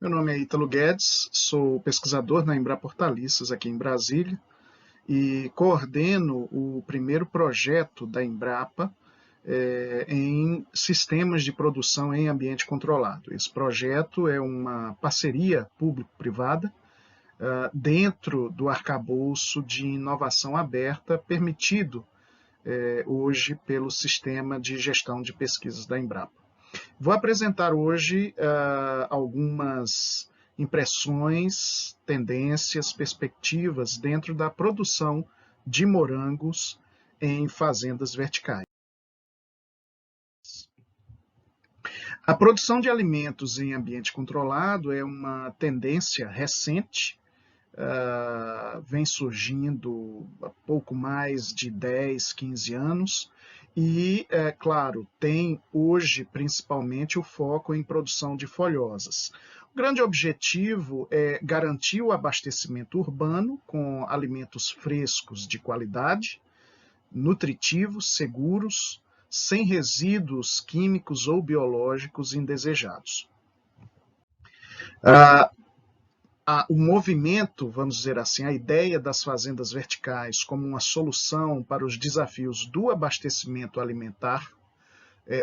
Meu nome é Ítalo Guedes, sou pesquisador na Embrapa Hortaliças aqui em Brasília e coordeno o primeiro projeto da Embrapa em sistemas de produção em ambiente controlado. Esse projeto é uma parceria público-privada dentro do arcabouço de inovação aberta permitido hoje pelo sistema de gestão de pesquisas da Embrapa. Vou apresentar hoje algumas impressões, tendências, perspectivas dentro da produção de morangos em fazendas verticais. A produção de alimentos em ambiente controlado é uma tendência recente, vem surgindo há pouco mais de 10, 15 anos, e, claro, tem hoje principalmente o foco em produção de folhosas. O grande objetivo é garantir o abastecimento urbano com alimentos frescos de qualidade, nutritivos, seguros, sem resíduos químicos ou biológicos indesejados. O movimento, vamos dizer assim, a ideia das fazendas verticais como uma solução para os desafios do abastecimento alimentar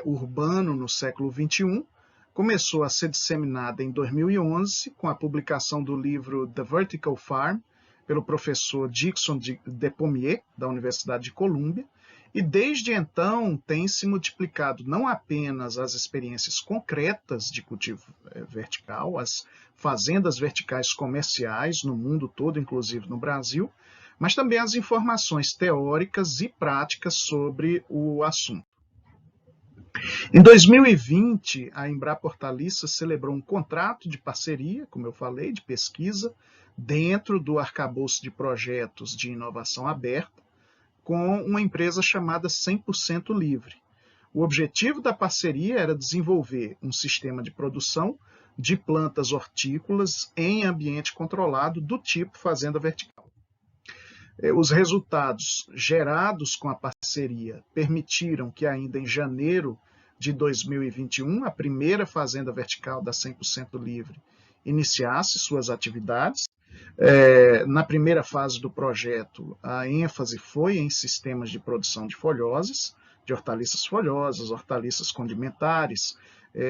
urbano no século XXI, começou a ser disseminada em 2011 com a publicação do livro The Vertical Farm, pelo professor Dixon Depomier, da Universidade de Colômbia, e desde então tem se multiplicado não apenas as experiências concretas de cultivo vertical, as fazendas verticais comerciais no mundo todo, inclusive no Brasil, mas também as informações teóricas e práticas sobre o assunto. Em 2020, a Embrapa Hortaliças celebrou um contrato de parceria, como eu falei, de pesquisa, dentro do arcabouço de projetos de inovação aberta, com uma empresa chamada 100% Livre. O objetivo da parceria era desenvolver um sistema de produção de plantas hortícolas em ambiente controlado do tipo fazenda vertical. Os resultados gerados com a parceria permitiram que ainda em janeiro de 2021, a primeira fazenda vertical da 100% Livre iniciasse suas atividades. Na primeira fase do projeto, a ênfase foi em sistemas de produção de folhosas, de hortaliças folhosas, hortaliças condimentares,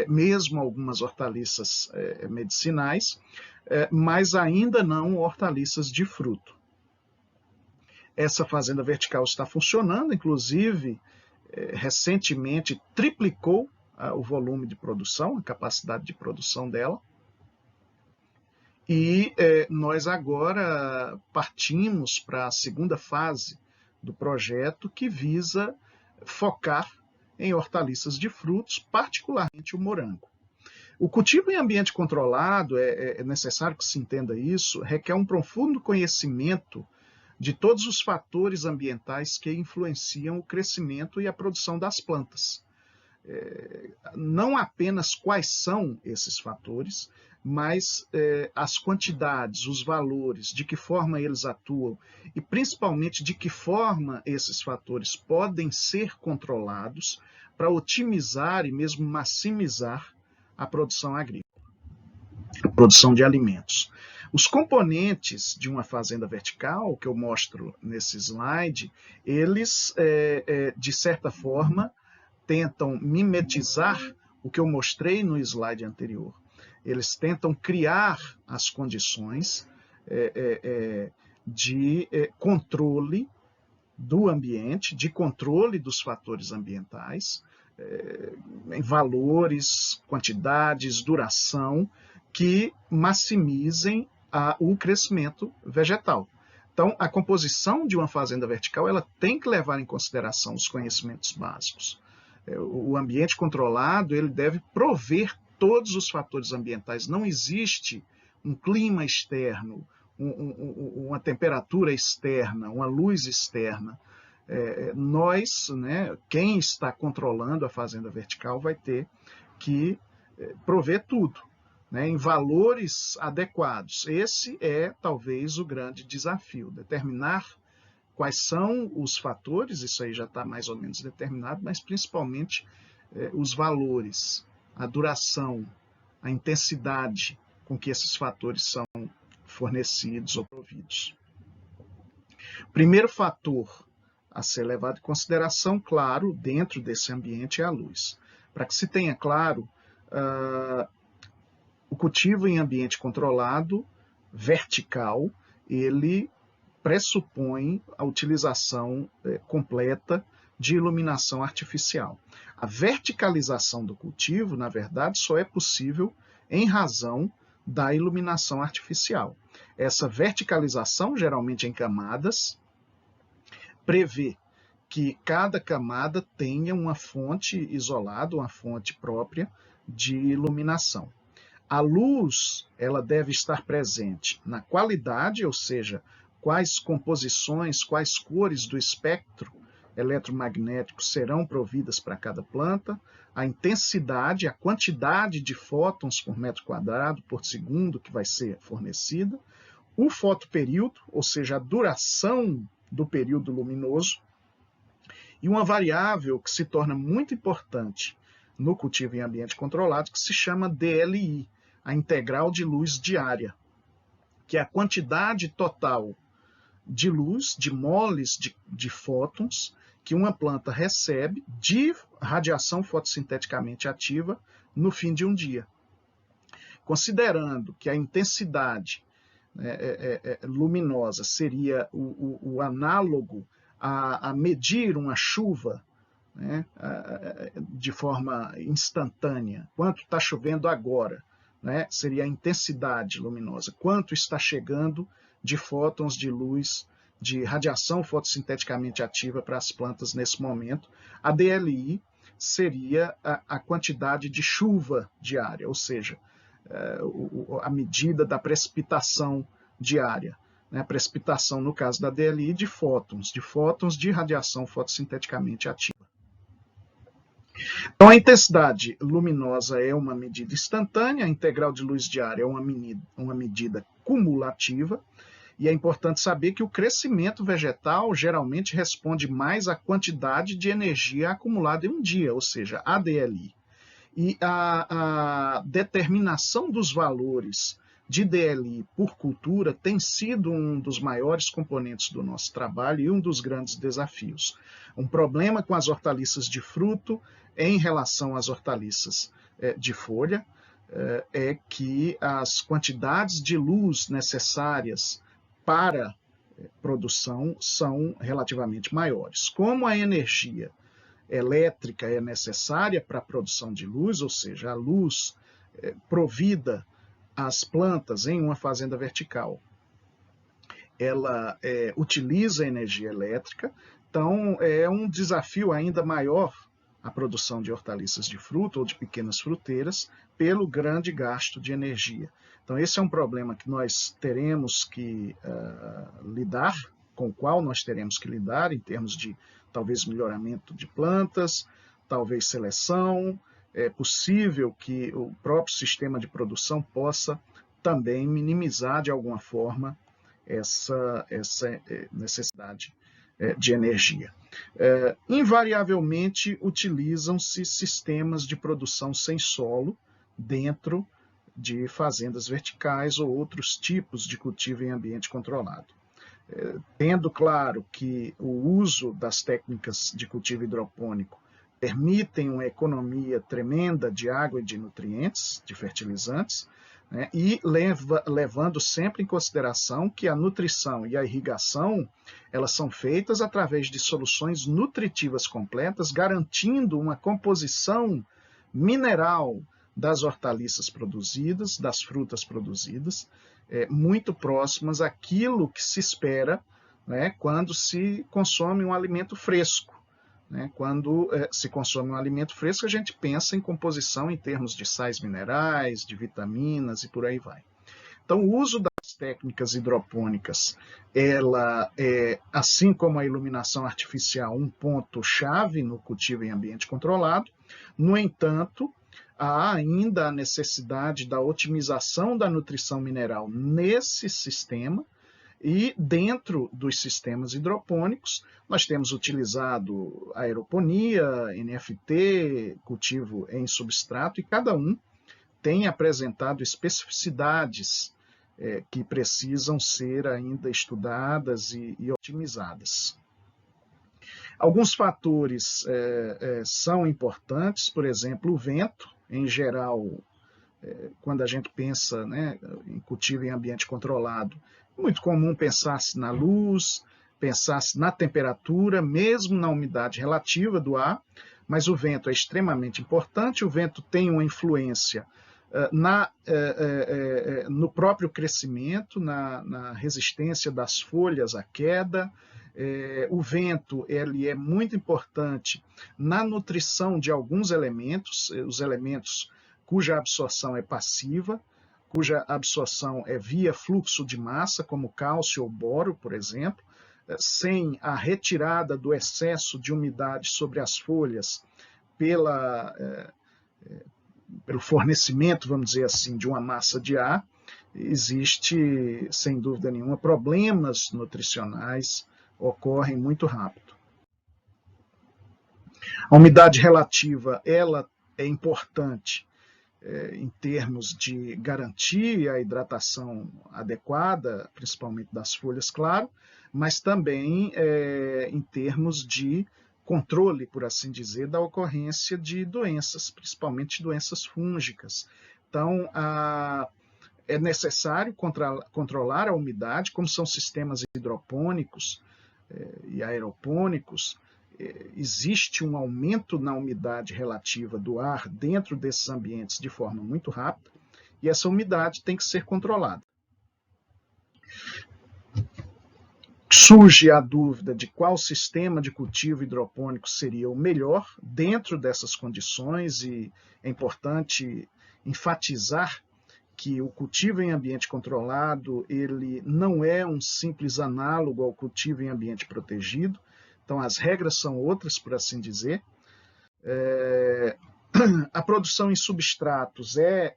mesmo algumas hortaliças medicinais, mas ainda não hortaliças de fruto. Essa fazenda vertical está funcionando, inclusive, recentemente triplicou o volume de produção, a capacidade de produção dela. E nós agora partimos para a segunda fase do projeto, que visa focar em hortaliças de frutos, particularmente o morango. O cultivo em ambiente controlado, é necessário que se entenda isso, requer um profundo conhecimento de todos os fatores ambientais que influenciam o crescimento e a produção das plantas. Não apenas quais são esses fatores, mas as quantidades, os valores, de que forma eles atuam e principalmente de que forma esses fatores podem ser controlados para otimizar e mesmo maximizar a produção agrícola, a produção de alimentos. Os componentes de uma fazenda vertical, que eu mostro nesse slide, eles, de certa forma, tentam mimetizar o que eu mostrei no slide anterior. Eles tentam criar as condições de controle do ambiente, de controle dos fatores ambientais, em valores, quantidades, duração, que maximizem o crescimento vegetal. Então, a composição de uma fazenda vertical ela tem que levar em consideração os conhecimentos básicos. O ambiente controlado ele deve prover todos os fatores ambientais. Não existe um clima externo, uma temperatura externa, uma luz externa. Nós, quem está controlando a fazenda vertical, vai ter que prover tudo, em valores adequados. Esse é, talvez, o grande desafio, determinar quais são os fatores, isso aí já está mais ou menos determinado, mas principalmente os valores, a duração, a intensidade com que esses fatores são fornecidos ou providos. O primeiro fator a ser levado em consideração, claro, dentro desse ambiente é a luz. Para que se tenha claro, o cultivo em ambiente controlado, vertical, ele pressupõe a utilização completa de iluminação artificial. A verticalização do cultivo, na verdade, só é possível em razão da iluminação artificial. Essa verticalização, geralmente em camadas, prevê que cada camada tenha uma fonte isolada, uma fonte própria de iluminação. A luz, ela deve estar presente na qualidade, ou seja, quais composições, quais cores do espectro eletromagnético serão providas para cada planta, a intensidade, a quantidade de fótons por metro quadrado por segundo que vai ser fornecida, o fotoperíodo, ou seja, a duração do período luminoso, e uma variável que se torna muito importante no cultivo em ambiente controlado, que se chama DLI, a integral de luz diária, que é a quantidade total de luz, de moles de fótons, que uma planta recebe de radiação fotossinteticamente ativa no fim de um dia. Considerando que a intensidade luminosa seria o análogo a medir uma chuva, né, de forma instantânea, quanto está chovendo agora, né, seria a intensidade luminosa, quanto está chegando de fótons de luz, de radiação fotossinteticamente ativa para as plantas nesse momento. A DLI seria a quantidade de chuva diária, ou seja, a medida da precipitação diária. A precipitação, no caso da DLI, de fótons de radiação fotossinteticamente ativa. Então, a intensidade luminosa é uma medida instantânea, a integral de luz diária é uma medida cumulativa, e é importante saber que o crescimento vegetal geralmente responde mais à quantidade de energia acumulada em um dia, ou seja, a DLI. E a determinação dos valores de DLI por cultura tem sido um dos maiores componentes do nosso trabalho e um dos grandes desafios. Um problema com as hortaliças de fruto em relação às hortaliças de folha é que as quantidades de luz necessárias para produção são relativamente maiores. Como a energia elétrica é necessária para a produção de luz, ou seja, a luz provida às plantas em uma fazenda vertical, ela utiliza energia elétrica, então é um desafio ainda maior a produção de hortaliças de fruto ou de pequenas fruteiras pelo grande gasto de energia. Então esse é um problema que nós teremos que lidar, com o qual nós teremos que lidar em termos de talvez melhoramento de plantas, talvez seleção. É possível que o próprio sistema de produção possa também minimizar de alguma forma essa necessidade de energia. Invariavelmente utilizam-se sistemas de produção sem solo dentro de fazendas verticais ou outros tipos de cultivo em ambiente controlado. Tendo claro que o uso das técnicas de cultivo hidropônico permitem uma economia tremenda de água e de nutrientes, de fertilizantes, né, e levando sempre em consideração que a nutrição e a irrigação elas são feitas através de soluções nutritivas completas, garantindo uma composição mineral das hortaliças produzidas, das frutas produzidas, muito próximas àquilo que se espera, né, quando se consome um alimento fresco. Quando se consome um alimento fresco, a gente pensa em composição em termos de sais minerais, de vitaminas e por aí vai. Então, o uso das técnicas hidropônicas, ela é, assim como a iluminação artificial, um ponto-chave no cultivo em ambiente controlado. No entanto, há ainda a necessidade da otimização da nutrição mineral nesse sistema. E dentro dos sistemas hidropônicos, nós temos utilizado aeroponia, NFT, cultivo em substrato, e cada um tem apresentado especificidades que precisam ser ainda estudadas e otimizadas. Alguns fatores são importantes, por exemplo, o vento, em geral, quando a gente pensa, né, em cultivo em ambiente controlado, é muito comum pensar-se na luz, pensar-se na temperatura, mesmo na umidade relativa do ar, mas o vento é extremamente importante, o vento tem uma influência no próprio crescimento, na resistência das folhas à queda. O vento ele é muito importante na nutrição de alguns elementos, os elementos cuja absorção é passiva, cuja absorção é via fluxo de massa, como cálcio ou boro, por exemplo. Sem a retirada do excesso de umidade sobre as folhas pelo fornecimento, vamos dizer assim, de uma massa de ar, existe, sem dúvida nenhuma, problemas nutricionais ocorrem muito rápido. A umidade relativa, ela é importante em termos de garantir a hidratação adequada, principalmente das folhas, claro, mas também em termos de controle, por assim dizer, da ocorrência de doenças, principalmente doenças fúngicas. Então, é necessário controlar a umidade, como são sistemas hidropônicos e aeropônicos, existe um aumento na umidade relativa do ar dentro desses ambientes de forma muito rápida, e essa umidade tem que ser controlada. Surge a dúvida de qual sistema de cultivo hidropônico seria o melhor dentro dessas condições, e é importante enfatizar que o cultivo em ambiente controlado ele não é um simples análogo ao cultivo em ambiente protegido. Então, as regras são outras, por assim dizer. A produção em substratos é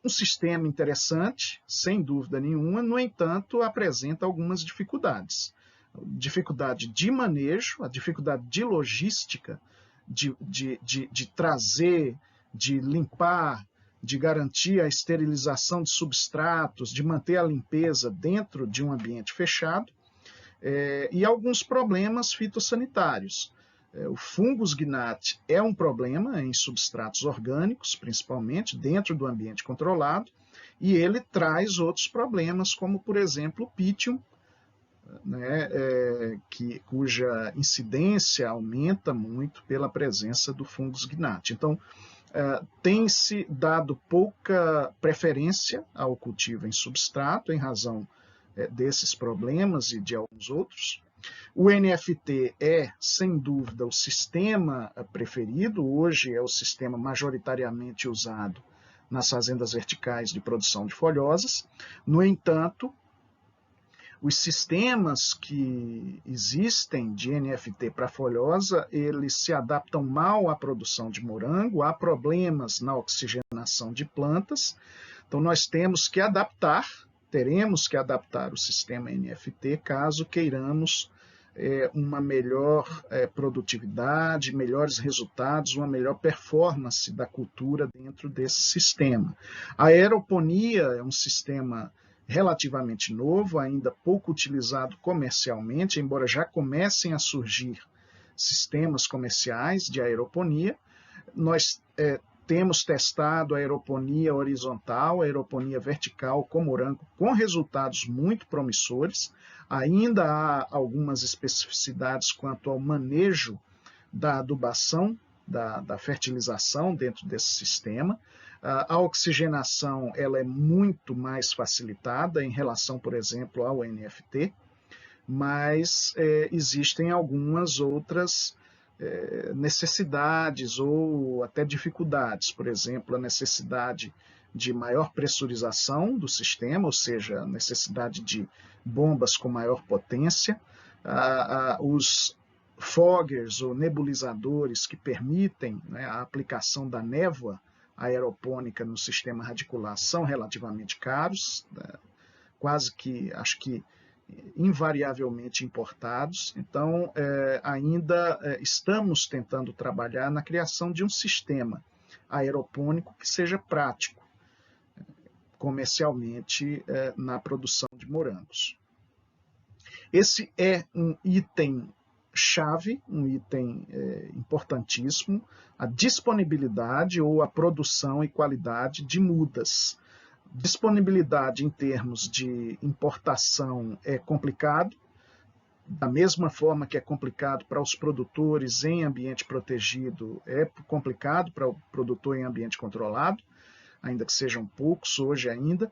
um sistema interessante, sem dúvida nenhuma, no entanto, apresenta algumas dificuldades. Dificuldade de manejo, a dificuldade de logística, de trazer, de limpar, de garantir a esterilização de substratos, de manter a limpeza dentro de um ambiente fechado, e alguns problemas fitossanitários. O Fungus gnat é um problema em substratos orgânicos, principalmente dentro do ambiente controlado, e ele traz outros problemas, como, por exemplo, o Pythium, né, cuja incidência aumenta muito pela presença do Fungus gnat. Então, tem-se dado pouca preferência ao cultivo em substrato, em razão desses problemas e de alguns outros. O NFT é, sem dúvida, o sistema preferido. Hoje é o sistema majoritariamente usado nas fazendas verticais de produção de folhosas. No entanto, os sistemas que existem de NFT para folhosa, eles se adaptam mal à produção de morango, há problemas na oxigenação de plantas. Então, nós teremos que adaptar o sistema NFT caso queiramos uma melhor produtividade, melhores resultados, uma melhor performance da cultura dentro desse sistema. A aeroponia é um sistema relativamente novo, ainda pouco utilizado comercialmente, embora já comecem a surgir sistemas comerciais de aeroponia. Nós temos testado a aeroponia horizontal, a aeroponia vertical com morango, com resultados muito promissores. Ainda há algumas especificidades quanto ao manejo da adubação, da fertilização dentro desse sistema. A oxigenação ela é muito mais facilitada em relação, por exemplo, ao NFT, mas existem algumas outras necessidades ou até dificuldades. Por exemplo, a necessidade de maior pressurização do sistema, ou seja, a necessidade de bombas com maior potência, os foggers ou nebulizadores que permitem, né, a aplicação da névoa aeropônica no sistema radicular são relativamente caros, quase que, acho que, invariavelmente importados. Então, ainda estamos tentando trabalhar na criação de um sistema aeropônico que seja prático comercialmente na produção de morangos. Esse é um item chave, um item importantíssimo, a disponibilidade ou a produção e qualidade de mudas. Disponibilidade em termos de importação é complicado, da mesma forma que é complicado para os produtores em ambiente protegido, é complicado para o produtor em ambiente controlado, ainda que sejam poucos hoje ainda.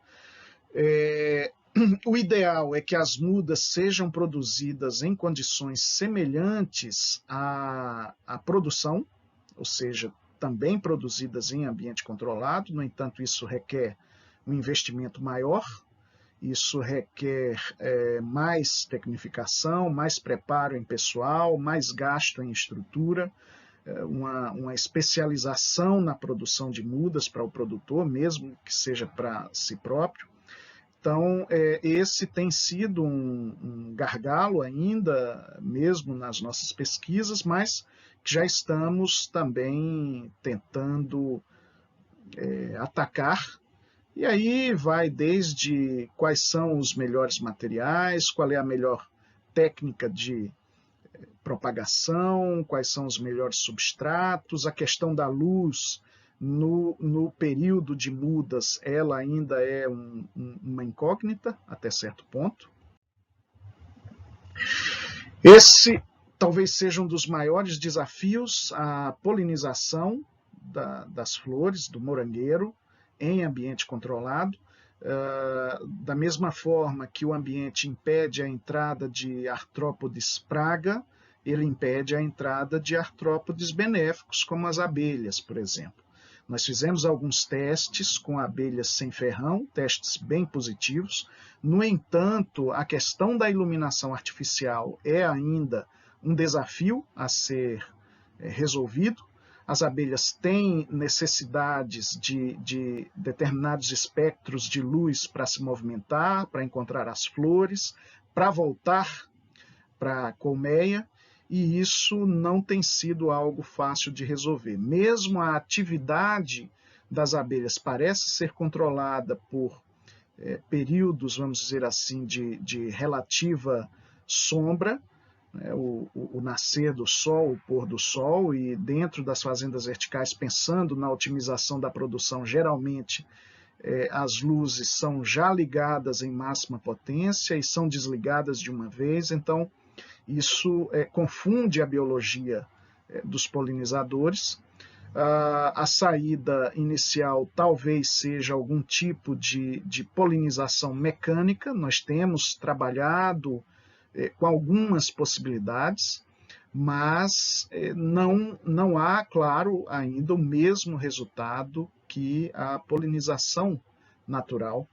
O ideal é que as mudas sejam produzidas em condições semelhantes à produção, ou seja, também produzidas em ambiente controlado. No entanto, isso requer um investimento maior, isso requer mais tecnificação, mais preparo em pessoal, mais gasto em estrutura, uma especialização na produção de mudas para o produtor, mesmo que seja para si próprio. Então, esse tem sido um gargalo ainda, mesmo nas nossas pesquisas, mas que já estamos também tentando atacar. E aí vai desde quais são os melhores materiais, qual é a melhor técnica de propagação, quais são os melhores substratos, a questão da luz. No período de mudas, ela ainda é uma incógnita, até certo ponto. Esse talvez seja um dos maiores desafios, a polinização das flores, do morangueiro, em ambiente controlado. Da mesma forma que o ambiente impede a entrada de artrópodes praga, ele impede a entrada de artrópodes benéficos, como as abelhas, por exemplo. Nós fizemos alguns testes com abelhas sem ferrão, testes bem positivos. No entanto, a questão da iluminação artificial é ainda um desafio a ser resolvido. As abelhas têm necessidades de determinados espectros de luz para se movimentar, para encontrar as flores, para voltar para a colmeia, e isso não tem sido algo fácil de resolver. Mesmo a atividade das abelhas parece ser controlada por períodos, vamos dizer assim, de relativa sombra, né, o nascer do sol, o pôr do sol, e dentro das fazendas verticais, pensando na otimização da produção, geralmente as luzes são já ligadas em máxima potência e são desligadas de uma vez, então isso confunde a biologia dos polinizadores. A saída inicial talvez seja algum tipo de polinização mecânica. Nós temos trabalhado com algumas possibilidades, mas não há, claro, ainda o mesmo resultado que a polinização natural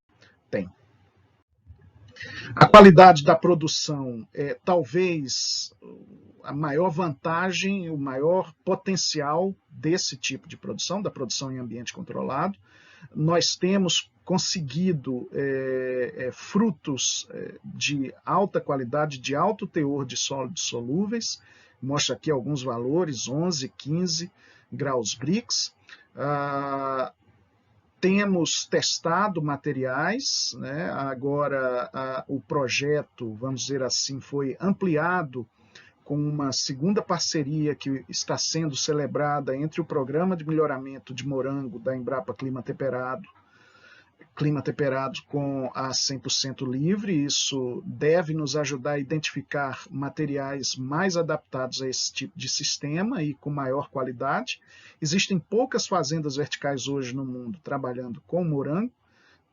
tem. A qualidade da produção é talvez a maior vantagem, o maior potencial desse tipo de produção, da produção em ambiente controlado. Nós temos conseguido frutos de alta qualidade, de alto teor de sólidos solúveis. Mostra aqui alguns valores, 11, 15 graus Brix. Temos testado materiais, né? Agora o projeto, vamos dizer assim, foi ampliado com uma segunda parceria que está sendo celebrada entre o Programa de Melhoramento de Morango da Embrapa Clima Temperado com a 100% livre. Isso deve nos ajudar a identificar materiais mais adaptados a esse tipo de sistema e com maior qualidade. Existem poucas fazendas verticais hoje no mundo trabalhando com morango,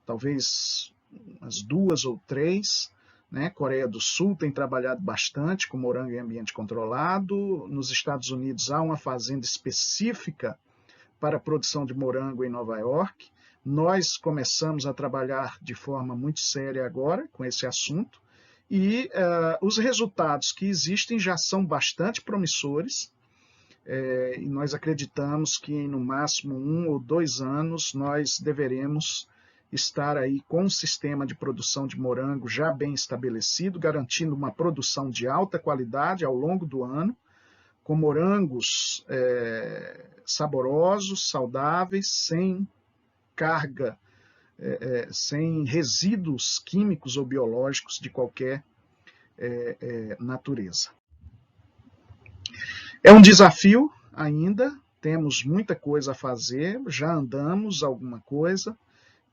talvez umas 2 ou 3. Né? Coreia do Sul tem trabalhado bastante com morango em ambiente controlado. Nos Estados Unidos há uma fazenda específica para a produção de morango em Nova York. Nós começamos a trabalhar de forma muito séria agora com esse assunto e os resultados que existem já são bastante promissores e nós acreditamos que em no máximo 1 ou 2 anos nós deveremos estar aí com um sistema de produção de morango já bem estabelecido, garantindo uma produção de alta qualidade ao longo do ano, com morangos saborosos, saudáveis, sem carga, sem resíduos químicos ou biológicos de qualquer natureza. É um desafio ainda, temos muita coisa a fazer, já andamos alguma coisa,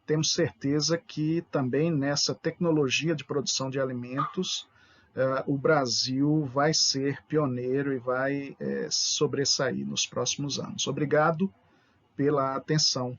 temos certeza que também nessa tecnologia de produção de alimentos, o Brasil vai ser pioneiro e vai sobressair nos próximos anos. Obrigado pela atenção.